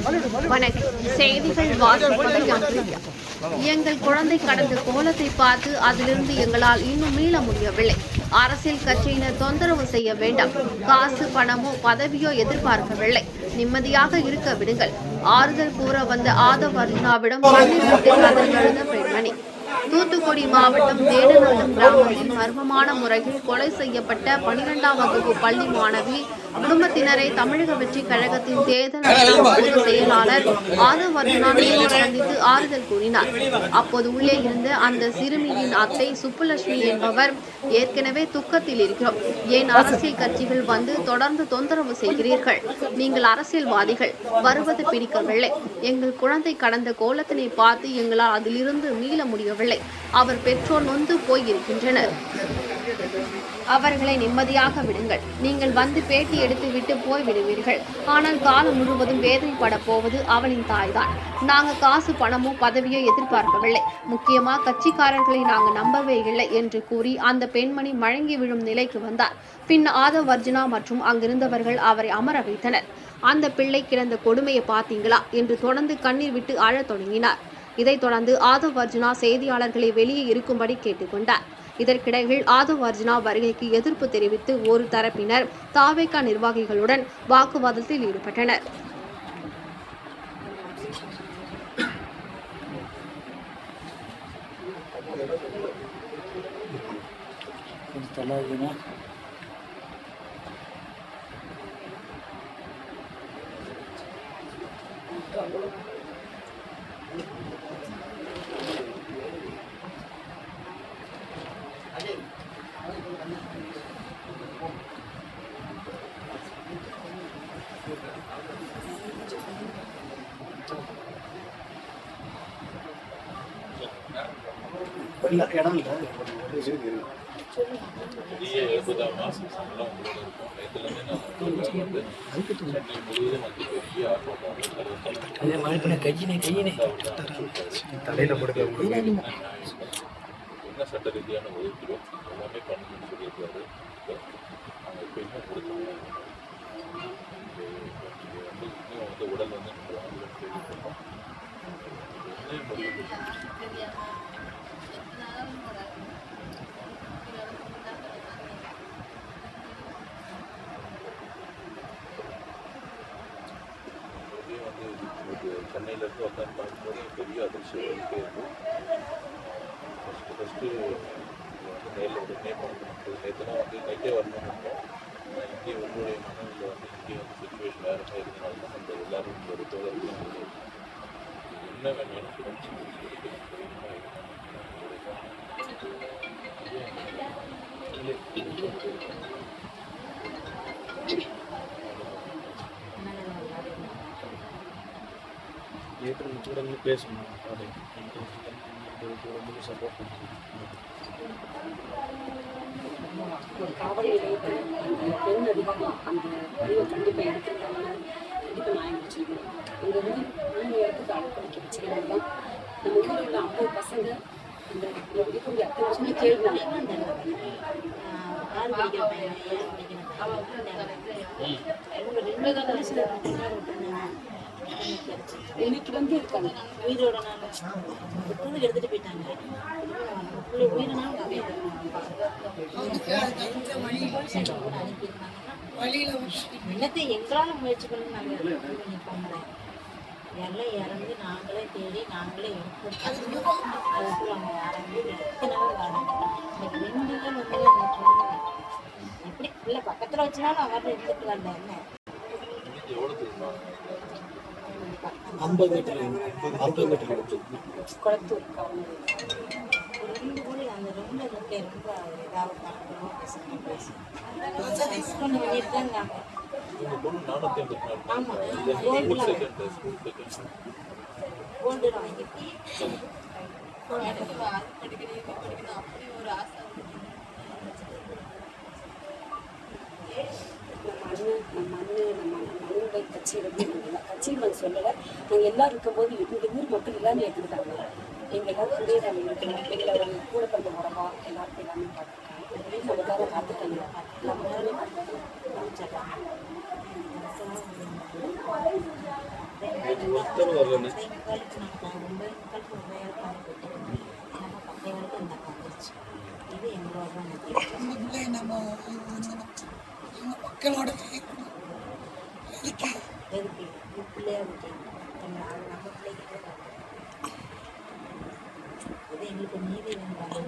வணக்கம். செய்திகள் வாசிப்பது யந்திரியா. எங்கள் குழந்தை கடந்த கோலத்தை பார்த்து அதிலிருந்து எங்களால் இன்னும் மீள முடியவில்லை. அரசியல் கட்சியினர் தொந்தரவு செய்ய வேண்டாம். காசு பணமோ பதவியோ எதிர்பார்க்கவில்லை. நிம்மதியாக இருக்க விடுங்கள். ஆறுதல் கூற வந்த ஆதவ் அர்ஜுனாவிடம் பெண்மணி. தூத்துக்குடி மாவட்டம் தேடநத்தம் கிராமத்தில் மர்மமான முறையில் கொலை செய்யப்பட்ட 12ஆம் வகுப்பு பள்ளி மாணவி குடும்பத்தினரை தமிழக வெற்றிக் கழகத்தின் தேர்தல் பொதுச் செயலாளர் ஆதவ் அர்ஜுனா நேரில் சந்தித்து ஆறுதல் கூறினார். அப்போது உள்ளே இருந்த அந்த சிறுமியின் அத்தை சுப்புலட்சுமி என்பவர், ஏற்கனவே துக்கத்தில் இருக்கிறோம், ஏன் அரசியல் கட்சிகள் வந்து தொடர்ந்து தொந்தரவு செய்கிறீர்கள்? நீங்கள் அரசியல்வாதிகள், வருவது பிடிக்கவில்லை. எங்கள் குழந்தை கடந்த கோலத்தினை பார்த்து எங்களால் அதிலிருந்து மீள முடியவில்லை. அவர் பெற்றோர் நொந்து போயிருக்கின்றனர். அவர்களை நிம்மதியாக விடுங்கள். நீங்கள் வந்து பேட்டி எடுத்து விட்டு போய் விடுவீர்கள். ஆனால் காலம் முழுவதும் வேதனைப்பட போவது அவளின் தாய்தான். நாங்கள் காசு பணமோ பதவியோ எதிர்பார்க்கவில்லை. முக்கியமா கட்சிக்காரர்களை நாங்கள் நம்பவே இல்லை என்று கூறி அந்த பெண்மணி மயங்கி விழும் நிலைக்கு வந்தார். பின் ஆதவ் அர்ஜுனா மற்றும் அங்கிருந்தவர்கள் அவரை அமர வைத்தனர். அந்த பிள்ளை கிடந்த கொடுமையை பார்த்தீங்களா என்று தொடர்ந்து கண்ணீர் விட்டு அழத் தொடங்கினார். இதைத் தொடர்ந்து ஆதவ் அர்ஜுனா செய்தியாளர்களை வெளியே இருக்கும்படி கேட்டுக்கொண்டார். இதற்கிடையில் ஆதவ் அர்ஜுனா வருகைக்கு எதிர்ப்பு தெரிவித்து ஒரு தரப்பினர் தாவேகா நிர்வாகிகளுடன் வாக்குவாதத்தில் ஈடுபட்டனர். சட்ட ரீதியான ஒதுக்கீடு எல்லாமே பண்ணணும்னு சொல்லியிருக்காரு. இன்னும் உடல் வந்து சென்னையிலேருந்து உட்காந்து பார்க்கும்போது பெரிய அதிர்ச்சி வந்துட்டே இருக்கும். ஃபஸ்ட்டு வந்து நேரில் உடனே பண்ணணும். நேற்றுலாம் வந்து நைட்டே வரணும்னு இருந்தோம். இங்கே உங்களுடைய மனதில் வந்து இங்கே வந்து சுச்சுவேஷன் வேறு மாதிரி இருந்தனால தான் அந்த எல்லோரும் ஒரு தோழர்கள் என்ன வேணும் கூட பேசணும். சப்போர்ட் பண்ணுறேன். காவல் நிலையத்தில் பெண் அதிகாரி அந்த பதிவை கண்டிப்பாக எடுத்துருந்தாங்கன்னா கண்டிப்பாக நியாயம் வச்சுருக்கணும். அங்கே வந்து 3 இடத்துக்கு அனுப்பி வச்சுக்கிறது தான் நம்ம ஊரில் உள்ள 50 பசங்க இந்த இருக்கக்கூடிய அத்தனை வருஷமே கேள்வினாங்க. இன்னைக்கு வந்து இருக்காங்க உயிரோட நான் எடுத்துட்டு போயிட்டாங்க. என்னத்தை எங்களால முயற்சி பண்ணி நாங்கள் போகிறேன். எல்லாம் இறந்து நாங்களே தேடி நாங்களே எடுப்போம். அதுக்குள்ள அவங்க யாருமே எத்தனை நாள் வராங்க. இன்னைக்கு 2 நாள் வந்து அந்த பொண்ணு எப்படி இல்லை பக்கத்தில் வச்சுனாலும் அவங்க எடுத்துட்டு வரல. என்ன 50 மீட்டர் குளத்தூர் ஒரு 2 கோடி அந்த 2 ரொம்ப ஏதாவது பண்ணியிருக்காங்க. ஆமாம் கோல்டு வாங்கிட்டு கட்சியில் சொல்லலை. நாங்கள் எல்லோரும் இருக்கும்போது இந்த ஊர் மக்கள் எல்லாமே எடுத்துக்கிட்டாங்க. எங்கள் எல்லாரும் புரியுதாங்க இருக்கணும். எங்களை ஒரு கூட பிறந்த உடம்பா எல்லாருக்கும் எல்லாமே பார்த்துருக்காங்க. நமக்காக பார்த்துட்டாங்க. நம்ம எல்லாருமே ஒருத்தரும் வரலன்னு முக்காலுக்கு நாங்கள் 9:45 ஒரு வேலைக்கான போயிட்டு நம்ம 10 வரைக்கும் இந்த வந்துருச்சு. இது எங்களோட தான் முக்கியம். இந்த பிள்ளை நம்ம மக்களோட எதுக்கு எதுக்கு இது பிள்ளையா இருக்கு நம்ம பிள்ளைக்கு இது எங்களுக்கு நீதி வேண்டாம்.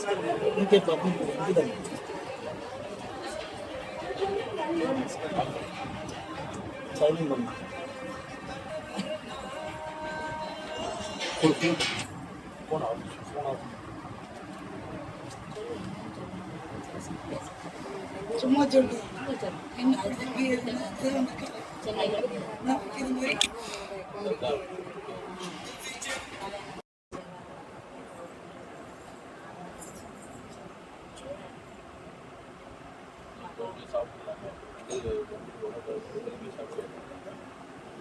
சொல்லி இங்கே பார்ப்போம் சைனிங் பண்ண சும்மா சொல்லு என்ன நமக்கு இது மாதிரி சாப்பிடலாமா இது திரும்பி சாப்பிடுவாங்க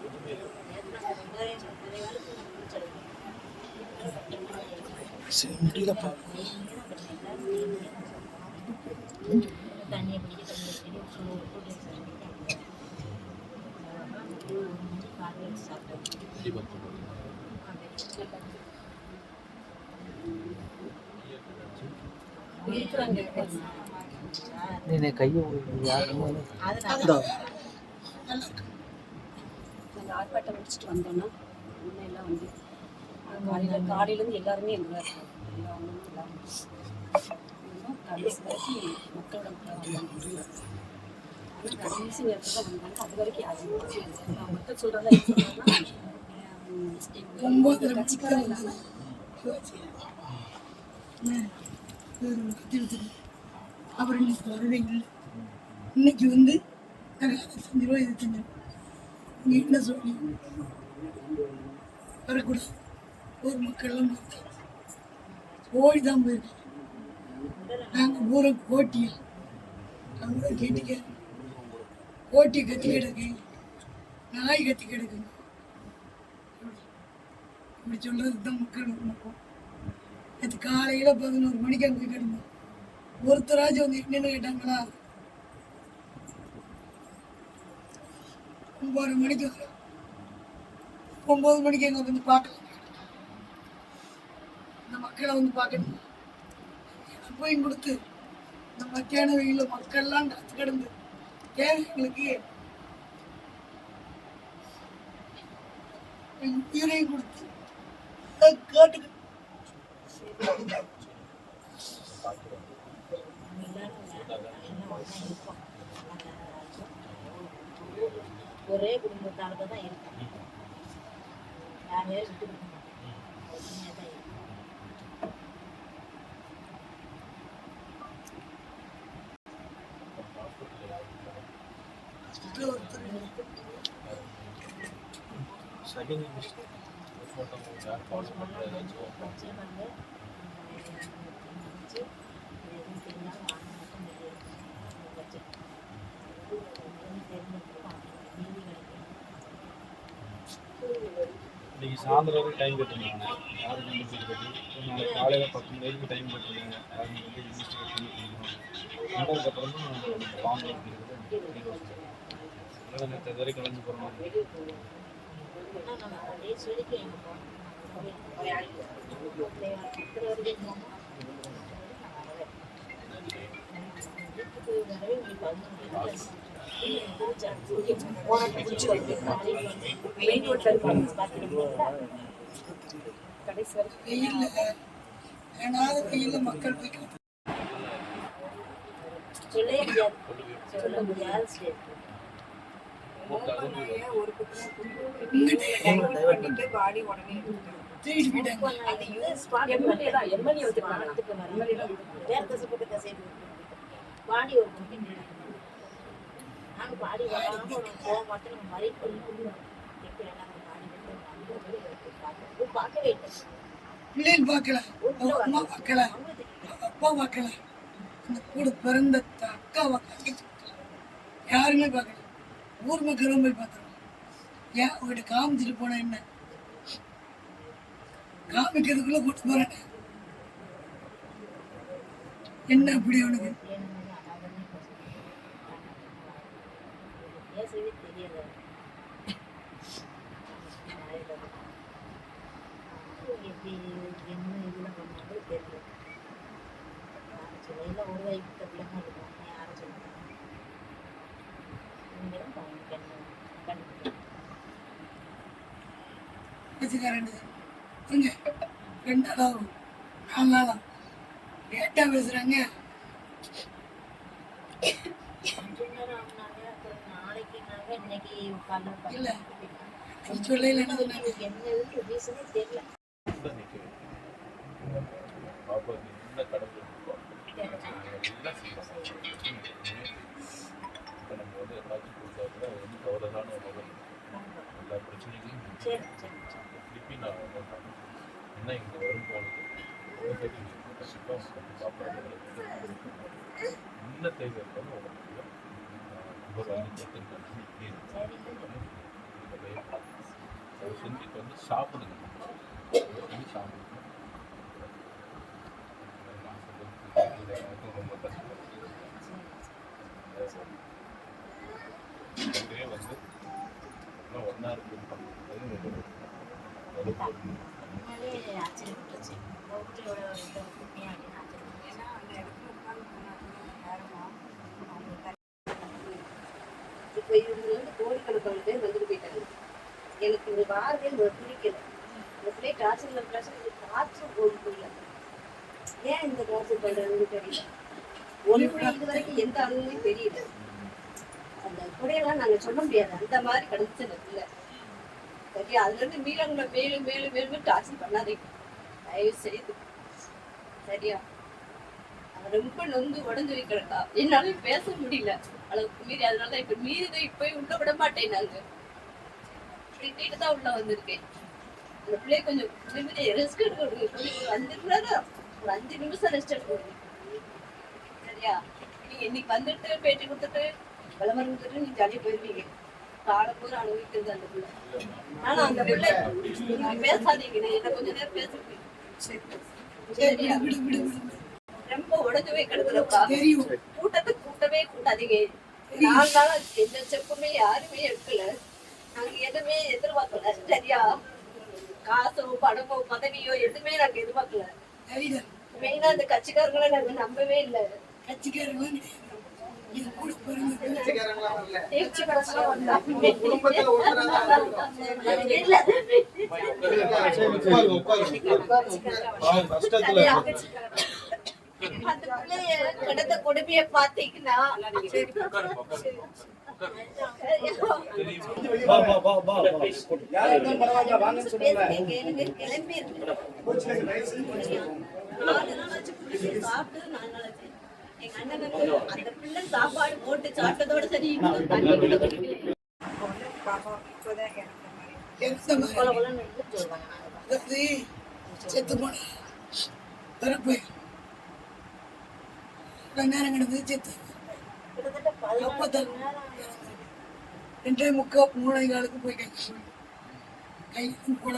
எதுவுமே இல்லை. சரி முடியலப்பா தண்ணியை பிடிக்க சாப்பிட்டேன். நீ கையை நாங்கள் ஆர்ப்பாட்டம் முடிச்சுட்டு வந்தோன்னா முன்னெல்லாம் வந்து காலையிலேருந்து எல்லாருமே எங்கே இருக்கோம். கடைசி வரைக்கும் மக்களோட கடைசி நேரத்தில் தான் வந்தாங்க. அது வரைக்கும் யாரும் மக்கள் சொல்கிறதா கட்சிக்காரங்க இல்லாமல் அப்புறம் இன்னைக்கு வரவே இல்லை. இன்னைக்கு வந்து நாங்கள் அதை செஞ்சிருவோம் இது செஞ்சிருவோம். நீ என்ன சொல்லி வரக்கூடாது. ஊர் மக்கள்லாம் ஓடி தான் போயிருக்கோம். நாங்கள் ஊரை போட்டியா அவங்க கேட்டுக்க போட்டி கத்தி கிடக்கு நாய் கத்தி கிடக்குங்க. இப்படி சொல்றதுக்கு தான் மக்கள் நோக்கம். நேற்று காலையில் 11 மணிக்கு அங்கே கிடந்தோம். ஒருத்தராச்சும் வந்து என்னென்னு கேட்டாங்களா? 9 மணிக்கு 9 மணிக்கு எங்க வந்து பார்க்கலாம். இந்த மக்களை வந்து பார்க்கணும். போய் கொடுத்து இந்த மத்தியான வெயில மக்கள்லாம் காத்து கிடந்து தேவை எங்களுக்கு உயிரையும் கொடுத்து காட்டுக்கு ஒரே குடும்பத்தால தான் இருக்கும். யார் யாரும் விட்டு கொடுக்க மாட்டோம். தான் இருக்கும். இன்னைக்கு சாயந்தரம் வரைக்கும் டைம் கேட்டிருந்தாங்க. யாரும் கண்டுபிடிச்சு கட்டி நாளைக்கு காலையில் 10 மணிக்கு டைம் கேட்டிருக்காங்க. யாரும் வந்து இன்வெஸ்டிகேட் பண்ணி கொடுக்கணும். வந்ததுக்கப்புறம் தான் வாங்கலாம் அப்படிங்கிறது நேற்று இது வரைக்கும் கலைஞ்சு போகிற மாதிரி. வெயில் ஏனாவது வெயில்ல மக்கள் போய் சொல்ல முடியாது. பாடி ஒரு நாங்கள் பாடி வராமல் போக மாட்டோம். நம்ம மறை பண்ணணும். எப்படி பாடி பார்க்கவே இல்லை. பிள்ளைகள் பார்க்கல, அம்மா பார்க்கல, அப்பா பார்க்கல, அந்த கூட பிறந்த அக்கா பார்க்கல, யாருமே பார்க்கல. ஊர் மக்களும் போய் பார்த்தாங்க. ஏன் அவங்ககிட்ட காமிச்சிட்டு போன என்ன காமிக்கிறதுக்குள்ள கூட்டு போறேன் என்ன அப்படி அவனுக்கு பேசவே தெரியாது. எப்படி என்ன இதில் பண்ணாலும் தெரியல. சிலையில் ஒரு வயசு பிள்ளைங்க இருக்கும், யாரும் சொல்லுவாங்க நீங்களும் கண்டிப்பாக பேசுக்காரன் கொஞ்சம் 2 நாளாகும் 4 நாளா லேட்டா பேசுறாங்க. நாளைக்குனாங்க இன்னைக்கு காலைல இல்ல சொல்ல என்ன என்ன ரீசனே தெரியல. பாப்பாவுக்கு என்ன கடவுள் இருக்கோ எல்லாம் செய்யணும். இப்போ நம்ம வந்து எல்லாத்தையும் கொடுத்தாங்கன்னா அது வந்து தவறான மொபைல் எல்லா பிரச்சனைகளையும் திருப்பி நான் என்ன இங்கே வரும் போனது கண்டிப்பாக சாப்பாடு என்ன தேவை இருக்காலும் உங்களுக்கு ரொம்ப வந்து கேட்டுருக்காங்க இப்படி இருக்கு அதை செஞ்சுட்டு வந்து சாப்பிடுங்க செஞ்சு சாப்பிடுங்க. ரொம்ப கஷ்டப்படுது வந்து இன்னும் ஒன்றா இருக்கு ஆச்சரியப்பட்டுச்சு ஒருத்தரோட குட்டியா அப்படின்னு ஆச்சரியப்பட்டு. ஏன்னா அந்த இடத்துல உட்காந்து இப்போ இவங்க வந்து கோடிக்கணக்கான பேர் வந்துட்டு போயிட்டாங்க. எனக்கு இந்த வாரதே பிடிக்கல. இந்த பிள்ளை டார்ச்சர் டார்ச்சர் போக முடியல. ஏன் இந்த டார்ச்சர் பண்றதுன்னு தெரியல. ஒன்று இது வரைக்கும் எந்த அனுபவமும் தெரியல. அந்த குறையெல்லாம் நாங்கள் சொல்ல முடியாது. அந்த மாதிரி கிடைச்சது அந்த பிள்ளை சரியா. அதுல இருந்து மீளங்களை மேலும் மேலும் மேலும் டார்ச்சர் பண்ணாதீங்க தயவு செய்து சரியா. அவன் ரொம்ப நொந்து உடஞ்சு வைக்கிறக்கா என்னால பேச முடியல அளவுக்கு மீறி. அதனால இப்ப மீறி இப்ப உள்ள விட மாட்டேன். நாங்க திட்டிட்டு தான் உள்ள வந்திருக்கேன். அந்த பிள்ளைய கொஞ்சம் ரெஸ்ட் எடுக்க விடுங்க. ஒரு 5 நிமிஷம் ரெஸ்ட் எடுக்க விடுங்க சரியா. நீங்க இன்னைக்கு வந்துட்டு பேட்டி கொடுத்துட்டு விளம்பரம் கொடுத்துட்டு நீங்க ஜாலியா போயிருவீங்க. காலம் பூரா அனுபவிக்கிறது அந்த பிள்ளை. ஆனா அந்த பிள்ளை நீங்க பேசாதீங்க. என்ன கொஞ்ச நேரம் பேசுறீங்க சரியா. ரொம்ப உடஞ்சவே கிடக்குறப்பா. கூட்டத்தை கூட்டவே கூட்டாதீங்க. 4 நாளா எந்த செப்புமே யாருமே எடுக்கல. நாங்க எதுவுமே எதிர்பார்க்கல சரியா. காசோ பணமோ பதவியோ எதுவுமே நாங்க எதிர்பார்க்கல. மெயினா அந்த கட்சிக்காரங்களை நாங்க நம்பவே இல்லை. கட்சிக்காரங்க அந்த பிள்ளைய கடந்த கொடுமைய பாத்தீங்கன்னா கிளம்பி எங்க அண்ணனுக்கு அந்த பிள்ளை சாப்பாடு போட்டு சாப்பிட்டதோட சரி. செத்து போன பிறப்பு நேரம் கிடந்தது செத்து 2:45 போய் கை போட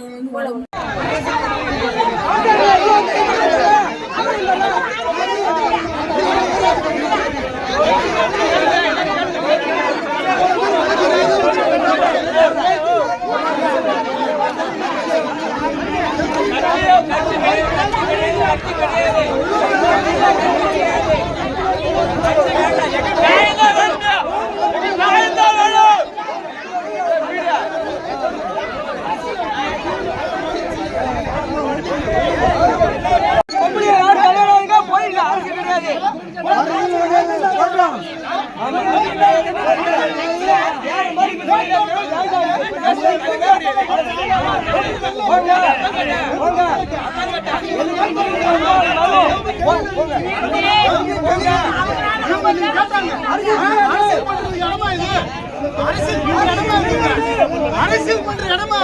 அரசியல் பண்ற இடமா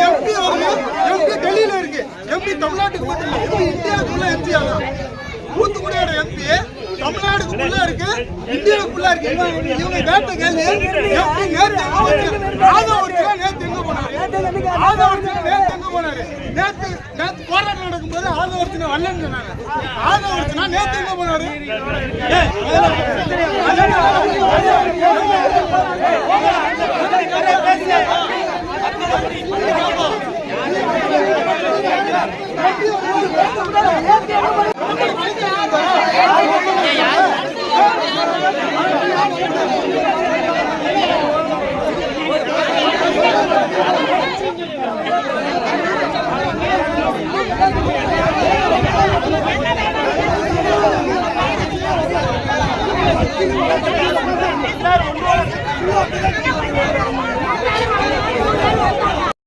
எம்பி டெல்லியில இருக்கு. எம்பி தமிழ்நாட்டுக்கு மட்டும் இல்ல, இந்தியாவுக்குள்ள எம்பி. தூத்துக்குடியோட எம்பி தமிழ்நாடுக்குள்ள இருக்கு, இந்தியாவுக்குள்ள இருக்கு. இவங்க கேட்ட கேள்வி எப்படி நேத்து ஆதவர்ச்சியா நேத்து எங்க போனாரு? ஆதவர்ச்சியா நேத்து எங்க போனாரு? நேத்து போராட்டம் நடக்கும்போது ஆதவர்ச்சினா வரலன்னு சொன்னாங்க. ஆதவர்ச்சினா நேத்து எங்க போனாரு?